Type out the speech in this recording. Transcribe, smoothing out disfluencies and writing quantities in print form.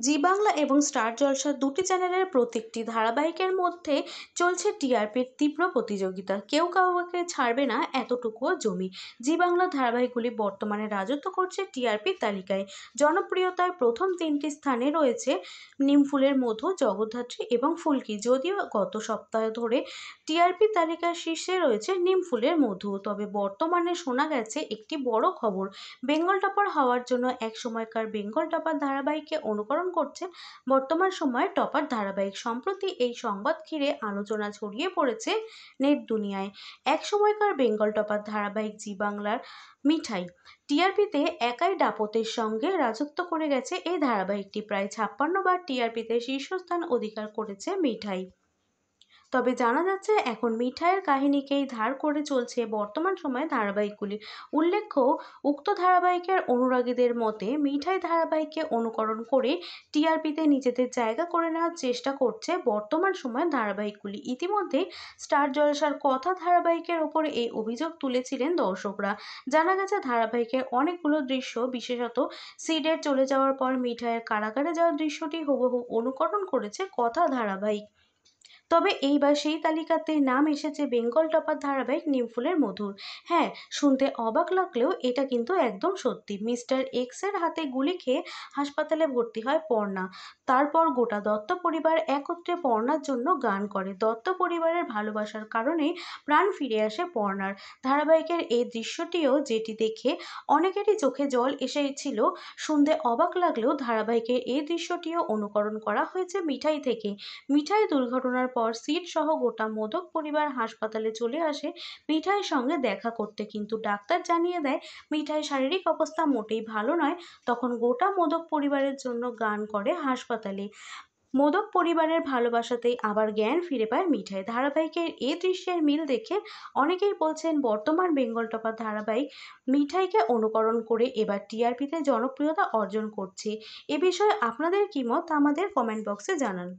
জি বাংলা এবং স্টার জলসা দুটি চ্যানেলের প্রত্যেকটি ধারাবাহিকের মধ্যে চলছে টিআরপির তীব্র প্রতিযোগিতা। কেউ কাউকে ছাড়বে না এতটুকুও জমি। জি বাংলা ধারাবাহিকগুলি বর্তমানে রাজত্ব করছে টিআরপির তালিকায়। জনপ্রিয়তার প্রথম তিনটি স্থানে রয়েছে নিমফুলের মধু, জগদ্ধাত্রী এবং ফুলকি। যদিও গত সপ্তাহ ধরে টিআরপি তালিকার শীর্ষে রয়েছে নিমফুলের মধু, তবে বর্তমানে শোনা গেছে একটি বড় খবর। বেঙ্গল টপার হওয়ার জন্য এক সময়কার বেঙ্গল টপার ধারাবাহিককে অনুকরণ করছে বর্তমান সময়ের টপার ধারাবাহিক। সম্প্রতি এই সংবাদ ঘিরে আলোচনা ছড়িয়ে পড়েছে নেট দুনিয়ায়। এক সময়কার বেঙ্গল টপার ধারাবাহিক জি বাংলার মিঠাই টিআরপিতে একাই দাপটের সঙ্গে রাজত্ব করে গেছে। এই ধারাবাহিকটি প্রায় 56 বার টিআরপিতে শীর্ষস্থান অধিকার করেছে মিঠাই। তবে জানা যাচ্ছে এখন মিঠাইয়ের কাহিনীকেই ধার করে চলছে বর্তমান সময়ে ধারাবাহিকগুলি। উল্লেখ্য, উক্ত ধারাবাহিকের অনুরাগীদের মতে মিঠাই ধারাবাহিককে অনুকরণ করে টিআরপিতে নিজেদের জায়গা করে নেওয়ার চেষ্টা করছে বর্তমান সময়ের ধারাবাহিকগুলি। ইতিমধ্যে স্টার জলসার কথা ধারাবাহিকের ওপরে এই অভিযোগ তুলেছিলেন দর্শকরা। জানা গেছে ধারাবাহিকের অনেকগুলো দৃশ্য, বিশেষত সিডের চলে যাওয়ার পর মিঠাইয়ের কারাগারে যাওয়ার দৃশ্যটি হুবহু অনুকরণ করেছে কথা ধারাবাহিক। তবে এইবার সেই তালিকাতে নাম এসেছে বেঙ্গল টপার ধারাবাহিক নিমফুলের মধুর। হ্যাঁ, শুনতে অবাক লাগলেও এটা কিন্তু একদম সত্যি। মিস্টার এক্সের হাতে গুলি খেয়ে হাসপাতালে ভর্তি হয় পর্ণা। তারপর গোটা দত্ত পরিবার একত্রে পর্ণার জন্য গান করে। দত্ত পরিবারের ভালোবাসার কারণেই প্রাণ ফিরে আসে পর্ণার। ধারাবাহিকের এই দৃশ্যটিও, যেটি দেখে অনেকেরই চোখে জল এসেছিল, শুনতে অবাক লাগলেও ধারাবাহিকের এই দৃশ্যটিও অনুকরণ করা হয়েছে মিঠাই থেকে। মিঠাই দুর্ঘটনার পর সিড সহ গোটা মোদক পরিবার হাসপাতালে চলে আসে মিঠাইয়ের সঙ্গে দেখা করতে, কিন্তু ডাক্তার জানিয়ে দেয় মিঠাই শারীরিক অবস্থা মোটেই ভালো নয়। তখন গোটা মোদক পরিবারের জন্য গান করে হাসপাতালে। মোদক পরিবারের ভালোবাসাতেই আবার জ্ঞান ফিরে পায় মিঠাই। ধারাবাহিকের এই দৃশ্যের মিল দেখে অনেকেই বলছেন বর্তমান বেঙ্গল টপার ধারাবাহিক মিঠাইকে অনুকরণ করে এবার টিআরপিতে জনপ্রিয়তা অর্জন করছে। এ বিষয়ে আপনাদের কি মত, আমাদের কমেন্ট বক্সে জানান।